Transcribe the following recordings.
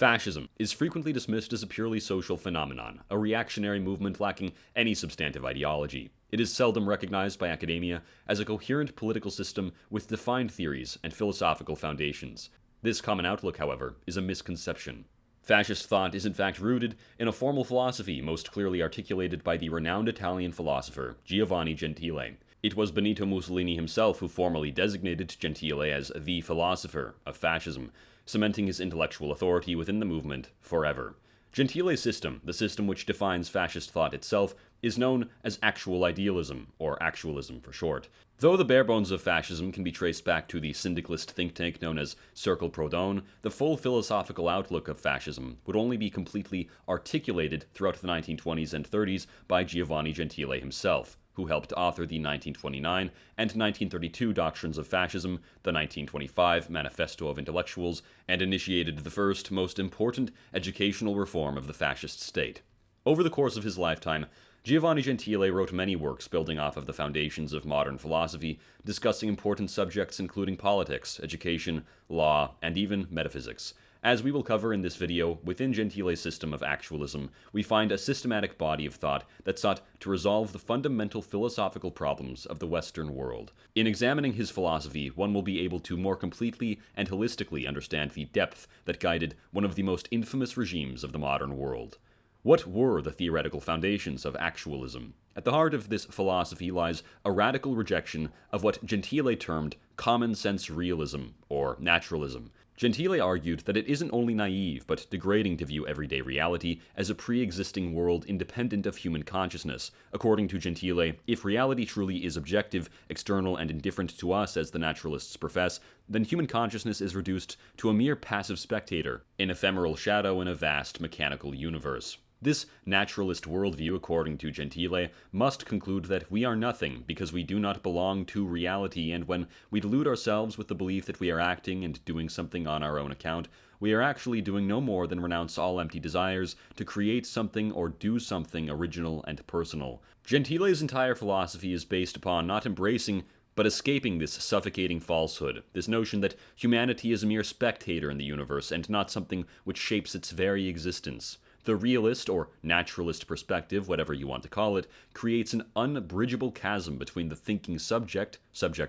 Fascism is frequently dismissed as a purely social phenomenon, a reactionary movement lacking any substantive ideology. It is seldom recognized by academia as a coherent political system with defined theories and philosophical foundations. This common outlook, however, is a misconception. Fascist thought is in fact rooted in a formal philosophy most clearly articulated by the renowned Italian philosopher Giovanni Gentile. It was Benito Mussolini himself who formally designated Gentile as the philosopher of fascism, cementing his intellectual authority within the movement forever. Gentile's system, the system which defines fascist thought itself, is known as actual idealism, or actualism for short. Though the bare bones of fascism can be traced back to the syndicalist think tank known as Cercle Proudhon, the full philosophical outlook of fascism would only be completely articulated throughout the 1920s and 30s by Giovanni Gentile himself, who helped author the 1929 and 1932 Doctrines of Fascism, the 1925 Manifesto of Intellectuals, and initiated the first, most important educational reform of the fascist state. Over the course of his lifetime, Giovanni Gentile wrote many works building off of the foundations of modern philosophy, discussing important subjects including politics, education, law, and even metaphysics. As we will cover in this video, within Gentile's system of actualism, we find a systematic body of thought that sought to resolve the fundamental philosophical problems of the Western world. In examining his philosophy, one will be able to more completely and holistically understand the depth that guided one of the most infamous regimes of the modern world. What were the theoretical foundations of actualism? At the heart of this philosophy lies a radical rejection of what Gentile termed common-sense realism, or naturalism. Gentile argued that it isn't only naive, but degrading to view everyday reality as a pre-existing world independent of human consciousness. According to Gentile, if reality truly is objective, external, and indifferent to us as the naturalists profess, then human consciousness is reduced to a mere passive spectator, an ephemeral shadow in a vast mechanical universe. This naturalist worldview, according to Gentile, must conclude that we are nothing because we do not belong to reality, and when we delude ourselves with the belief that we are acting and doing something on our own account, we are actually doing no more than renounce all empty desires to create something or do something original and personal. Gentile's entire philosophy is based upon not embracing but escaping this suffocating falsehood, this notion that humanity is a mere spectator in the universe and not something which shapes its very existence. The realist, or naturalist perspective, whatever you want to call it, creates an unbridgeable chasm between the thinking subject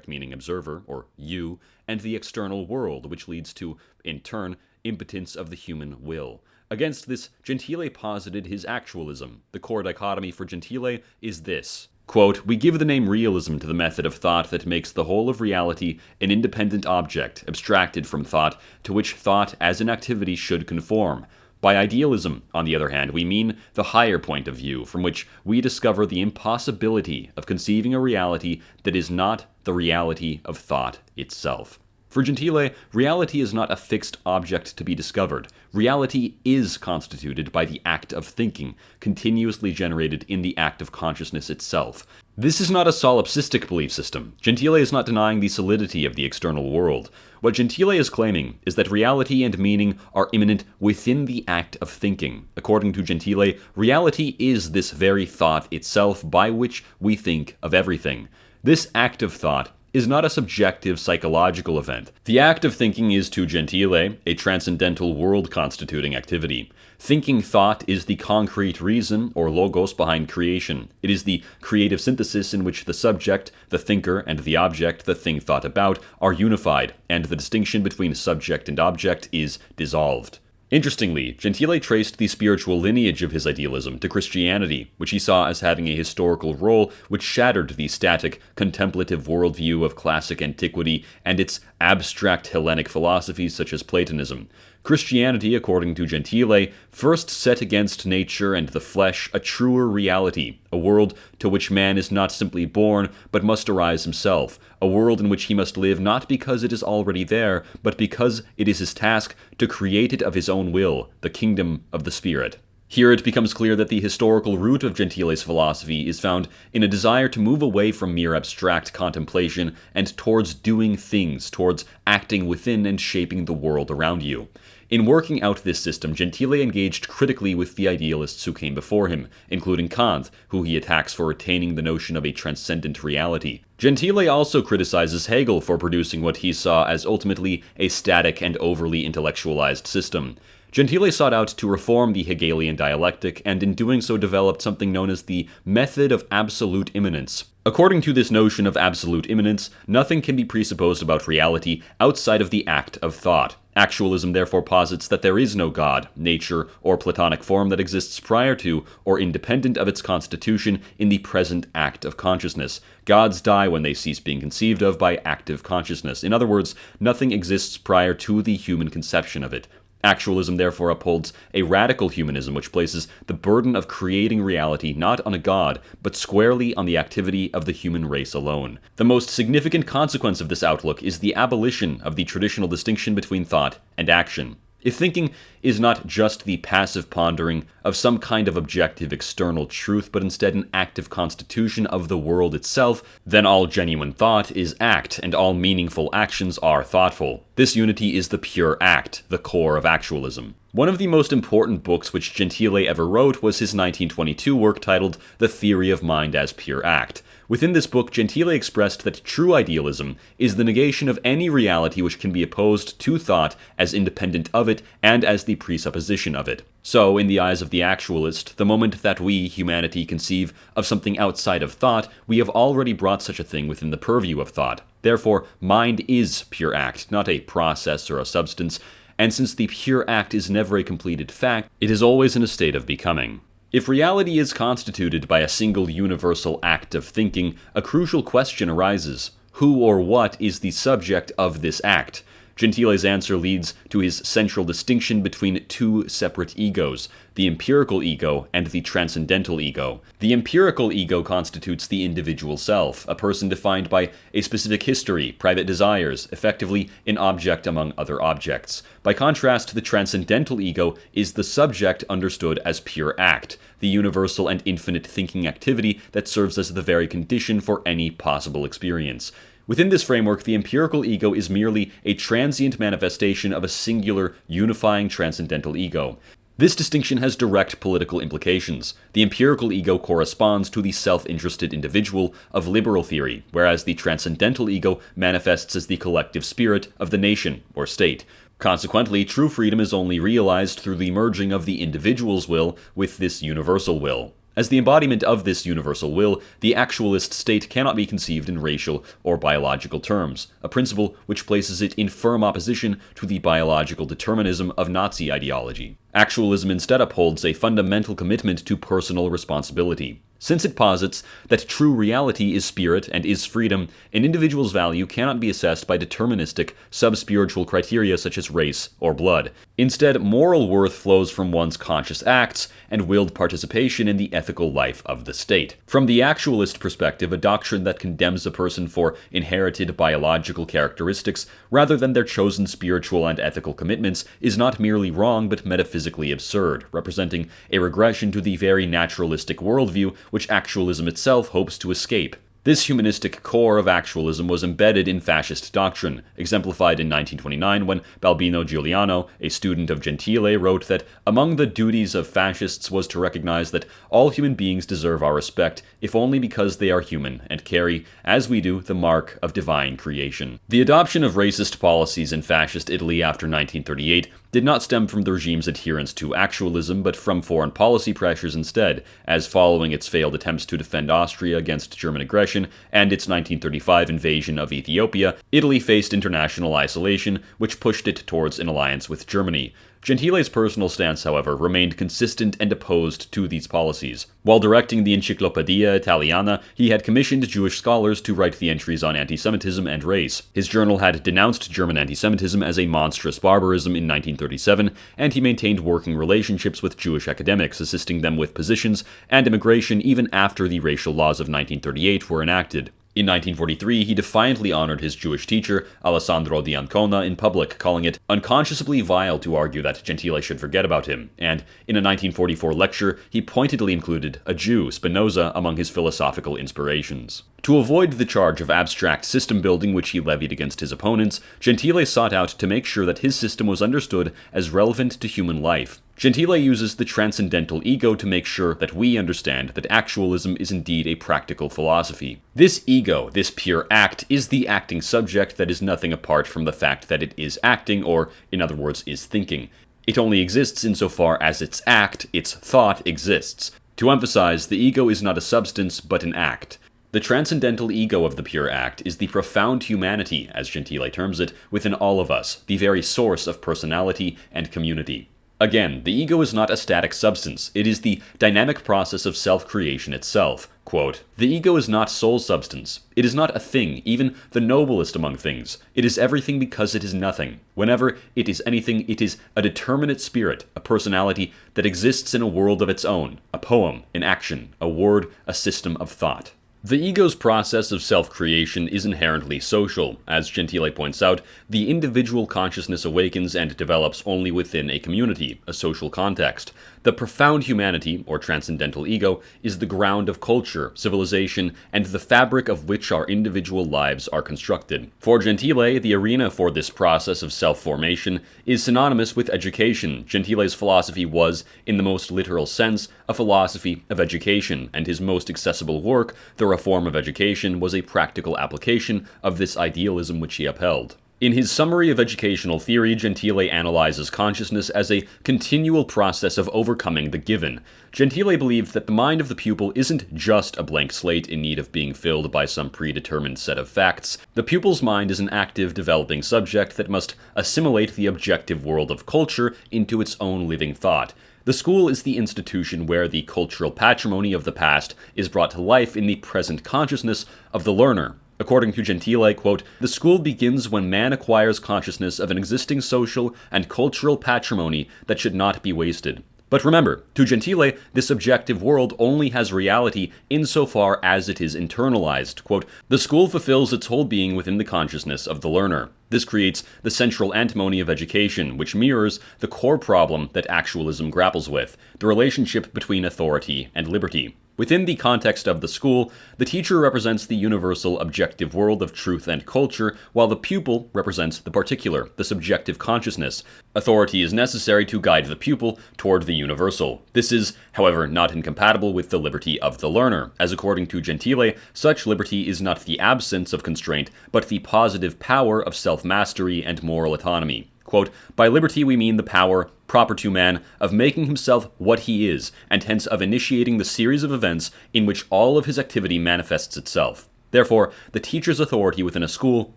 meaning observer, or you, and the external world, which leads to, in turn, impotence of the human will. Against this, Gentile posited his actualism. The core dichotomy for Gentile is this. Quote, "We give the name realism to the method of thought that makes the whole of reality an independent object, abstracted from thought, to which thought as an activity should conform. By idealism, on the other hand, we mean the higher point of view, from which we discover the impossibility of conceiving a reality that is not the reality of thought itself." For Gentile, reality is not a fixed object to be discovered. Reality is constituted by the act of thinking, continuously generated in the act of consciousness itself. This is not a solipsistic belief system. Gentile is not denying the solidity of the external world. What Gentile is claiming is that reality and meaning are immanent within the act of thinking. According to Gentile, reality is this very thought itself by which we think of everything. This act of thought is not a subjective psychological event. The act of thinking is to Gentile a transcendental world-constituting activity. Thinking thought is the concrete reason, or logos, behind creation. It is the creative synthesis in which the subject, the thinker, and the object, the thing thought about, are unified, and the distinction between subject and object is dissolved. Interestingly, Gentile traced the spiritual lineage of his idealism to Christianity, which he saw as having a historical role which shattered the static, contemplative worldview of classic antiquity and its abstract Hellenic philosophies such as Platonism. Christianity, according to Gentile, first set against nature and the flesh a truer reality, a world to which man is not simply born, but must arise himself, a world in which he must live not because it is already there, but because it is his task to create it of his own will, the kingdom of the Spirit. Here it becomes clear that the historical root of Gentile's philosophy is found in a desire to move away from mere abstract contemplation and towards doing things, towards acting within and shaping the world around you. In working out this system, Gentile engaged critically with the idealists who came before him, including Kant, who he attacks for retaining the notion of a transcendent reality. Gentile also criticizes Hegel for producing what he saw as ultimately a static and overly intellectualized system. Gentile sought out to reform the Hegelian dialectic, and in doing so developed something known as the method of absolute immanence. According to this notion of absolute immanence, nothing can be presupposed about reality outside of the act of thought. Actualism therefore posits that there is no God, nature, or Platonic form that exists prior to or independent of its constitution in the present act of consciousness. Gods die when they cease being conceived of by active consciousness. In other words, nothing exists prior to the human conception of it. Actualism therefore upholds a radical humanism which places the burden of creating reality not on a god, but squarely on the activity of the human race alone. The most significant consequence of this outlook is the abolition of the traditional distinction between thought and action. If thinking is not just the passive pondering of some kind of objective external truth, but instead an active constitution of the world itself, then all genuine thought is act, and all meaningful actions are thoughtful. This unity is the pure act, the core of actualism. One of the most important books which Gentile ever wrote was his 1922 work titled The Theory of Mind as Pure Act. Within this book, Gentile expressed that true idealism is the negation of any reality which can be opposed to thought as independent of it and as the presupposition of it. So, in the eyes of the actualist, the moment that we, humanity, conceive of something outside of thought, we have already brought such a thing within the purview of thought. Therefore, mind is pure act, not a process or a substance, and since the pure act is never a completed fact, it is always in a state of becoming. If reality is constituted by a single universal act of thinking, a crucial question arises. Who or what is the subject of this act? Gentile's answer leads to his central distinction between two separate egos, the empirical ego and the transcendental ego. The empirical ego constitutes the individual self, a person defined by a specific history, private desires, effectively an object among other objects. By contrast, the transcendental ego is the subject understood as pure act, the universal and infinite thinking activity that serves as the very condition for any possible experience. Within this framework, the empirical ego is merely a transient manifestation of a singular, unifying transcendental ego. This distinction has direct political implications. The empirical ego corresponds to the self-interested individual of liberal theory, whereas the transcendental ego manifests as the collective spirit of the nation or state. Consequently, true freedom is only realized through the merging of the individual's will with this universal will. As the embodiment of this universal will, the actualist state cannot be conceived in racial or biological terms, a principle which places it in firm opposition to the biological determinism of Nazi ideology. Actualism instead upholds a fundamental commitment to personal responsibility. Since it posits that true reality is spirit and is freedom, an individual's value cannot be assessed by deterministic, sub-spiritual criteria such as race or blood. Instead, moral worth flows from one's conscious acts and willed participation in the ethical life of the state. From the actualist perspective, a doctrine that condemns a person for inherited biological characteristics rather than their chosen spiritual and ethical commitments is not merely wrong but metaphysically absurd, representing a regression to the very naturalistic worldview which actualism itself hopes to escape. This humanistic core of actualism was embedded in fascist doctrine, exemplified in 1929 when Balbino Giuliano, a student of Gentile, wrote that among the duties of fascists was to recognize that all human beings deserve our respect, if only because they are human, and carry, as we do, the mark of divine creation. The adoption of racist policies in fascist Italy after 1938 did not stem from the regime's adherence to actualism, but from foreign policy pressures instead, as following its failed attempts to defend Austria against German aggression and its 1935 invasion of Ethiopia, Italy faced international isolation, which pushed it towards an alliance with Germany. Gentile's personal stance, however, remained consistent and opposed to these policies. While directing the Enciclopedia Italiana, he had commissioned Jewish scholars to write the entries on anti-Semitism and race. His journal had denounced German anti-Semitism as a monstrous barbarism in 1937, and he maintained working relationships with Jewish academics, assisting them with positions and immigration even after the racial laws of 1938 were enacted. In 1943, he defiantly honored his Jewish teacher, Alessandro di Ancona, in public, calling it unconscionably vile to argue that Gentile should forget about him, and in a 1944 lecture, he pointedly included a Jew, Spinoza, among his philosophical inspirations. To avoid the charge of abstract system building which he levied against his opponents, Gentile sought out to make sure that his system was understood as relevant to human life. Gentile uses the transcendental ego to make sure that we understand that actualism is indeed a practical philosophy. This ego, this pure act, is the acting subject that is nothing apart from the fact that it is acting, or, in other words, is thinking. It only exists insofar as its act, its thought, exists. To emphasize, the ego is not a substance, but an act. The transcendental ego of the pure act is the profound humanity, as Gentile terms it, within all of us, the very source of personality and community. Again, the ego is not a static substance, it is the dynamic process of self-creation itself. Quote, "The ego is not soul substance. It is not a thing, even the noblest among things. It is everything because it is nothing. Whenever it is anything, it is a determinate spirit, a personality that exists in a world of its own, a poem, an action, a word, a system of thought." The ego's process of self-creation is inherently social. As Gentile points out, the individual consciousness awakens and develops only within a community, a social context. The profound humanity, or transcendental ego, is the ground of culture, civilization, and the fabric of which our individual lives are constructed. For Gentile, the arena for this process of self-formation is synonymous with education. Gentile's philosophy was, in the most literal sense, a philosophy of education, and his most accessible work, The Reform of Education, was a practical application of this idealism which he upheld. In his summary of educational theory, Gentile analyzes consciousness as a continual process of overcoming the given. Gentile believes that the mind of the pupil isn't just a blank slate in need of being filled by some predetermined set of facts. The pupil's mind is an active, developing subject that must assimilate the objective world of culture into its own living thought. The school is the institution where the cultural patrimony of the past is brought to life in the present consciousness of the learner. According to Gentile, quote, "The school begins when man acquires consciousness of an existing social and cultural patrimony that should not be wasted." But remember, to Gentile, this objective world only has reality insofar as it is internalized. Quote, "The school fulfills its whole being within the consciousness of the learner. This creates the central antimony of education, which mirrors the core problem that actualism grapples with, the relationship between authority and liberty. Within the context of the school, the teacher represents the universal objective world of truth and culture, while the pupil represents the particular, the subjective consciousness. Authority is necessary to guide the pupil toward the universal. This is, however, not incompatible with the liberty of the learner, as according to Gentile, such liberty is not the absence of constraint, but the positive power of self-mastery and moral autonomy. Quote, "By liberty we mean the power, proper to man, of making himself what he is, and hence of initiating the series of events in which all of his activity manifests itself. Therefore, the teacher's authority within a school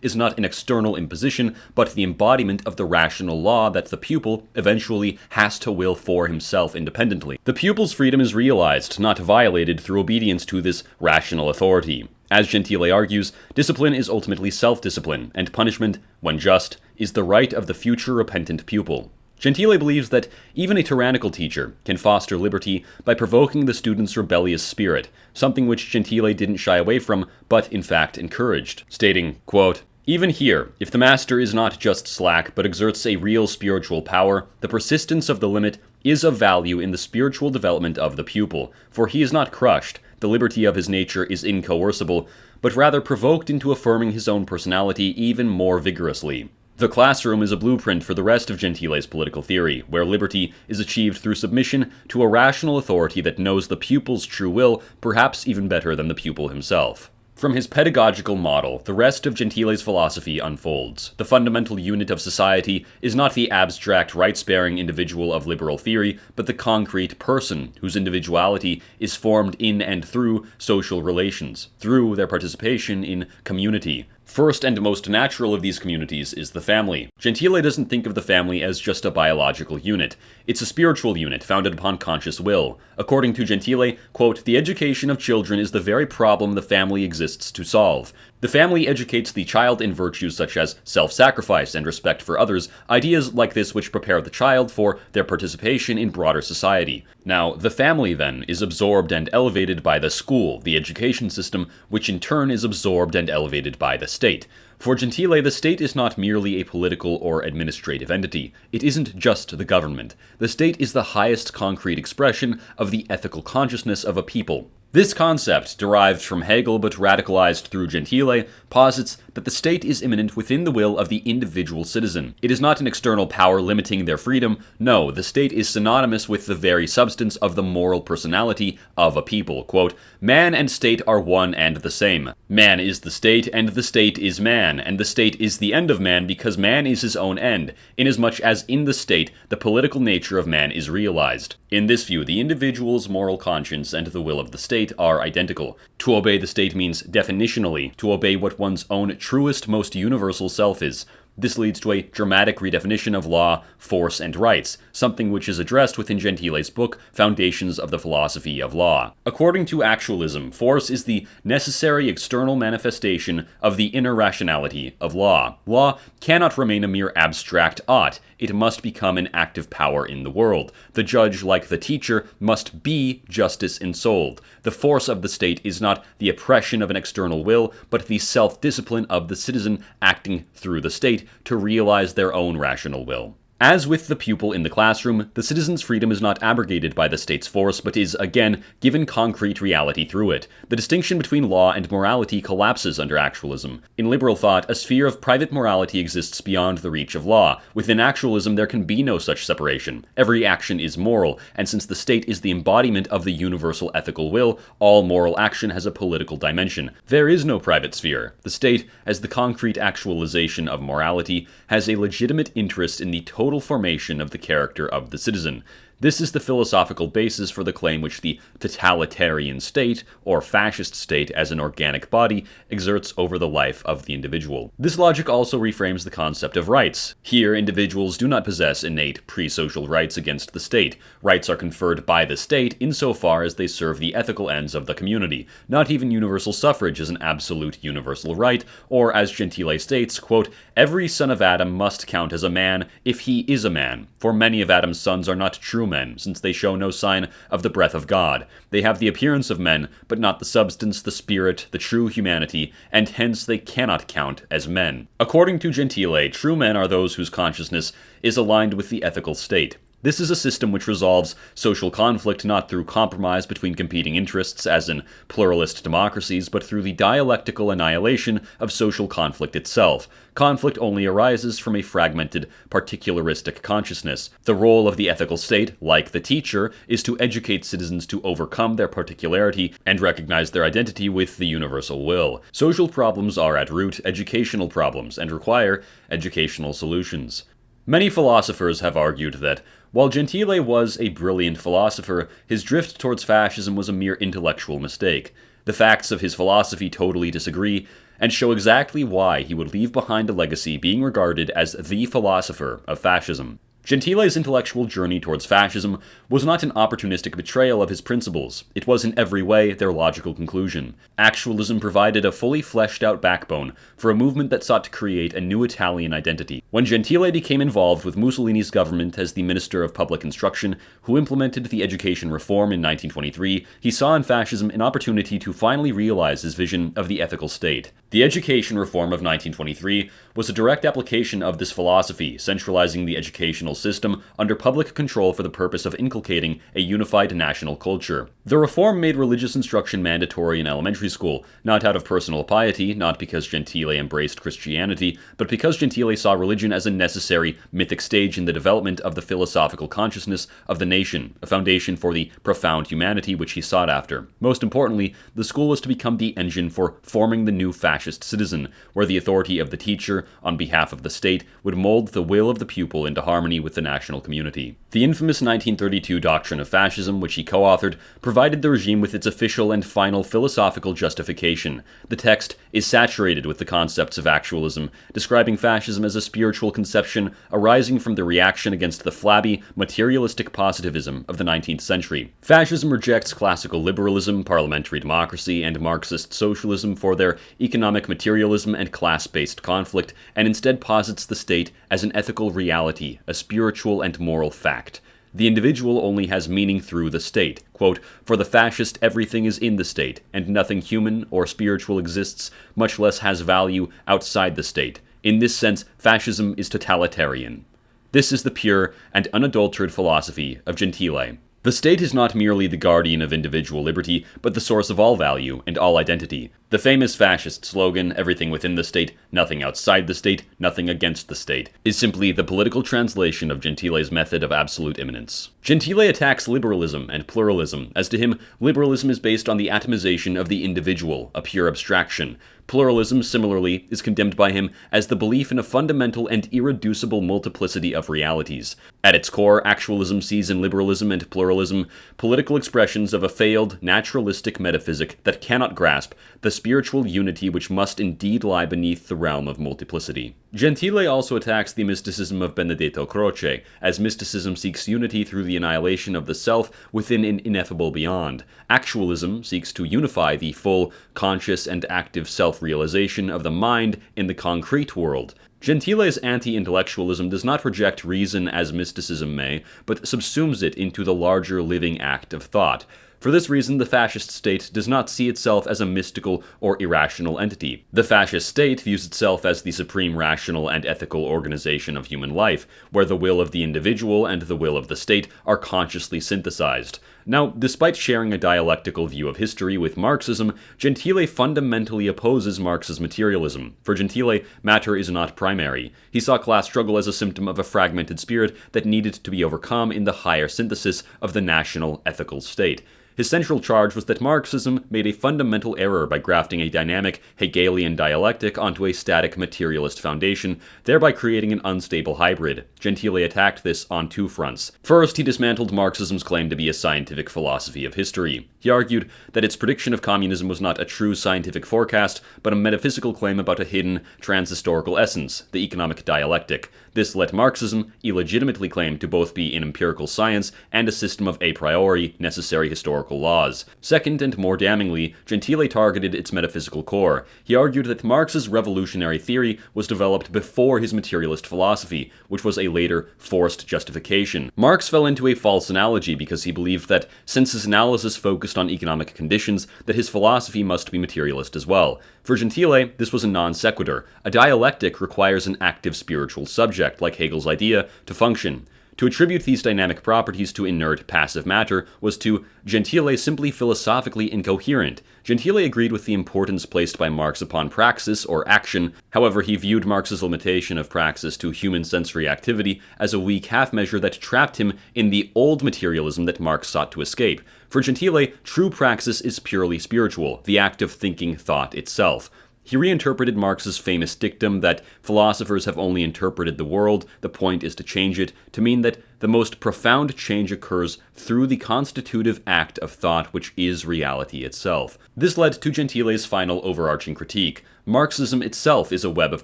is not an external imposition, but the embodiment of the rational law that the pupil eventually has to will for himself independently. The pupil's freedom is realized, not violated, through obedience to this rational authority. As Gentile argues, discipline is ultimately self-discipline, and punishment, when just, is the right of the future repentant pupil. Gentile believes that even a tyrannical teacher can foster liberty by provoking the student's rebellious spirit, something which Gentile didn't shy away from, but in fact encouraged, stating, quote, "Even here, if the master is not just slack, but exerts a real spiritual power, the persistence of the limit is of value in the spiritual development of the pupil, for he is not crushed, the liberty of his nature is incoercible, but rather provoked into affirming his own personality even more vigorously. The classroom is a blueprint for the rest of Gentile's political theory, where liberty is achieved through submission to a rational authority that knows the pupil's true will, perhaps even better than the pupil himself." From his pedagogical model, the rest of Gentile's philosophy unfolds. The fundamental unit of society is not the abstract, rights-bearing individual of liberal theory, but the concrete person, whose individuality is formed in and through social relations, through their participation in community. First and most natural of these communities is the family. Gentile doesn't think of the family as just a biological unit. It's a spiritual unit founded upon conscious will. According to Gentile, quote, "The education of children is the very problem the family exists to solve. The family educates the child in virtues such as self-sacrifice and respect for others, ideas like this which prepare the child for their participation in broader society. Now, the family, then, is absorbed and elevated by the school, the education system, which in turn is absorbed and elevated by the state. For Gentile, the state is not merely a political or administrative entity. It isn't just the government. The state is the highest concrete expression of the ethical consciousness of a people. This concept, derived from Hegel but radicalized through Gentile, posits that the state is immanent within the will of the individual citizen. It is not an external power limiting their freedom. No, the state is synonymous with the very substance of the moral personality of a people. Quote, "Man and state are one and the same. Man is the state, and the state is man, and the state is the end of man because man is his own end, inasmuch as in the state the political nature of man is realized." In this view, the individual's moral conscience and the will of the state are identical. To obey the state means, definitionally, to obey what one's own truest, most universal self is. This leads to a dramatic redefinition of law, force, and rights, something which is addressed within Gentile's book, Foundations of the Philosophy of Law. According to Actualism, force is the necessary external manifestation of the inner rationality of law. Law cannot remain a mere abstract ought. It must become an active power in the world. The judge, like the teacher, must be justice ensouled. The force of the state is not the oppression of an external will, but the self-discipline of the citizen acting through the state to realize their own rational will. As with the pupil in the classroom, the citizen's freedom is not abrogated by the state's force, but is, again, given concrete reality through it. The distinction between law and morality collapses under Actualism. In liberal thought, a sphere of private morality exists beyond the reach of law. Within Actualism, there can be no such separation. Every action is moral, and since the state is the embodiment of the universal ethical will, all moral action has a political dimension. There is no private sphere. The state, as the concrete actualization of morality, has a legitimate interest in the total formation of the character of the citizen. This is the philosophical basis for the claim which the totalitarian state, or fascist state as an organic body, exerts over the life of the individual. This logic also reframes the concept of rights. Here, individuals do not possess innate pre-social rights against the state. Rights are conferred by the state insofar as they serve the ethical ends of the community. Not even universal suffrage is an absolute universal right, or as Gentile states, quote, "Every son of Adam must count as a man if he is a man, for many of Adam's sons are not true men, since they show no sign of the breath of God. They have the appearance of men, but not the substance, the spirit, the true humanity, and hence they cannot count as men." According to Gentile, true men are those whose consciousness is aligned with the ethical state. This is a system which resolves social conflict not through compromise between competing interests, as in pluralist democracies, but through the dialectical annihilation of social conflict itself. Conflict only arises from a fragmented, particularistic consciousness. The role of the ethical state, like the teacher, is to educate citizens to overcome their particularity and recognize their identity with the universal will. Social problems are at root educational problems and require educational solutions. Many philosophers have argued that, while Gentile was a brilliant philosopher, his drift towards fascism was a mere intellectual mistake. The facts of his philosophy totally disagree, and show exactly why he would leave behind a legacy being regarded as the philosopher of fascism. Gentile's intellectual journey towards fascism was not an opportunistic betrayal of his principles. It was in every way their logical conclusion. Actualism provided a fully fleshed out backbone for a movement that sought to create a new Italian identity. When Gentile became involved with Mussolini's government as the Minister of Public Instruction, who implemented the education reform in 1923, he saw in fascism an opportunity to finally realize his vision of the ethical state. The education reform of 1923 was a direct application of this philosophy, centralizing the educational system under public control for the purpose of inculcating a unified national culture. The reform made religious instruction mandatory in elementary school, not out of personal piety, not because Gentile embraced Christianity, but because Gentile saw religion as a necessary mythic stage in the development of the philosophical consciousness of the nation, a foundation for the profound humanity which he sought after. Most importantly, the school was to become the engine for forming the new fascist citizen, where the authority of the teacher, on behalf of the state, would mold the will of the pupil into harmony with the national community. The infamous 1932 doctrine of fascism, which he co-authored, provided the regime with its official and final philosophical justification. The text is saturated with the concepts of actualism, describing fascism as a spiritual conception arising from the reaction against the flabby, materialistic positivism of the 19th century. Fascism rejects classical liberalism, parliamentary democracy, and Marxist socialism for their economic materialism and class-based conflict, and instead posits the state as an ethical reality, a spiritual and moral fact. The individual only has meaning through the state. Quote, "For the fascist, everything is in the state, and nothing human or spiritual exists, much less has value outside the state. In this sense, fascism is totalitarian." This is the pure and unadulterated philosophy of Gentile. The state is not merely the guardian of individual liberty, but the source of all value and all identity. The famous fascist slogan, "Everything within the state, nothing outside the state, nothing against the state," is simply the political translation of Gentile's method of absolute immanence. Gentile attacks liberalism and pluralism, as to him, liberalism is based on the atomization of the individual, a pure abstraction. Pluralism, similarly, is condemned by him as the belief in a fundamental and irreducible multiplicity of realities. At its core, actualism sees in liberalism and pluralism political expressions of a failed, naturalistic metaphysic that cannot grasp the spiritual unity which must indeed lie beneath the realm of multiplicity. Gentile also attacks the mysticism of Benedetto Croce, as mysticism seeks unity through the annihilation of the self within an ineffable beyond. Actualism seeks to unify the full, conscious, and active self-realization of the mind in the concrete world. Gentile's anti-intellectualism does not reject reason as mysticism may, but subsumes it into the larger living act of thought. For this reason, the fascist state does not see itself as a mystical or irrational entity. The fascist state views itself as the supreme rational and ethical organization of human life, where the will of the individual and the will of the state are consciously synthesized. Now, despite sharing a dialectical view of history with Marxism, Gentile fundamentally opposes Marx's materialism. For Gentile, matter is not primary. He saw class struggle as a symptom of a fragmented spirit that needed to be overcome in the higher synthesis of the national ethical state. His central charge was that Marxism made a fundamental error by grafting a dynamic Hegelian dialectic onto a static materialist foundation, thereby creating an unstable hybrid. Gentile attacked this on two fronts. First, he dismantled Marxism's claim to be a scientific philosophy of history. He argued that its prediction of communism was not a true scientific forecast, but a metaphysical claim about a hidden, transhistorical essence, the economic dialectic. This let Marxism illegitimately claim to both be an empirical science and a system of a priori, necessary historical laws. Second, and more damningly, Gentile targeted its metaphysical core. He argued that Marx's revolutionary theory was developed before his materialist philosophy, which was a later, forced justification. Marx fell into a false analogy because he believed that, since his analysis focused on economic conditions, that his philosophy must be materialist as well. For Gentile, this was a non sequitur. A dialectic requires an active spiritual subject, like Hegel's idea, to function. To attribute these dynamic properties to inert, passive matter was to Gentile simply philosophically incoherent. Gentile agreed with the importance placed by Marx upon praxis or action. However, he viewed Marx's limitation of praxis to human sensory activity as a weak half-measure that trapped him in the old materialism that Marx sought to escape. For Gentile, true praxis is purely spiritual, the act of thinking thought itself. He reinterpreted Marx's famous dictum that philosophers have only interpreted the world, the point is to change it, to mean that the most profound change occurs through the constitutive act of thought, which is reality itself. This led to Gentile's final overarching critique. Marxism itself is a web of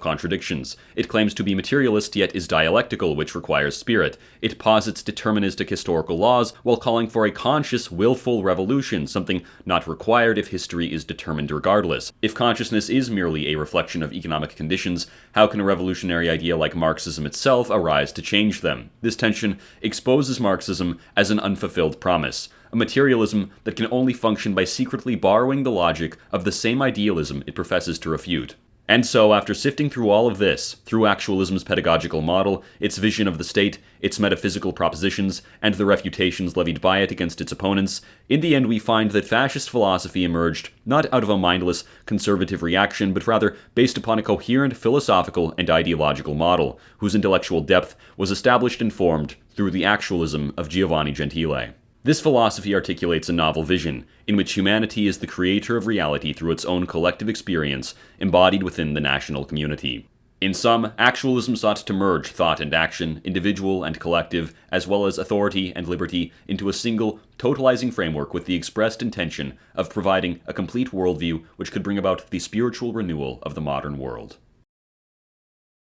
contradictions. It claims to be materialist, yet is dialectical, which requires spirit. It posits deterministic historical laws while calling for a conscious, willful revolution, something not required if history is determined regardless. If consciousness is merely a reflection of economic conditions, how can a revolutionary idea like Marxism itself arise to change them? This tension exposes Marxism as an unfulfilled promise, a materialism that can only function by secretly borrowing the logic of the same idealism it professes to refute. And so, after sifting through all of this, through Actualism's pedagogical model, its vision of the state, its metaphysical propositions, and the refutations levied by it against its opponents, in the end we find that fascist philosophy emerged not out of a mindless, conservative reaction, but rather based upon a coherent philosophical and ideological model, whose intellectual depth was established and formed through the Actualism of Giovanni Gentile. This philosophy articulates a novel vision, in which humanity is the creator of reality through its own collective experience, embodied within the national community. In sum, Actualism sought to merge thought and action, individual and collective, as well as authority and liberty, into a single, totalizing framework with the expressed intention of providing a complete worldview which could bring about the spiritual renewal of the modern world.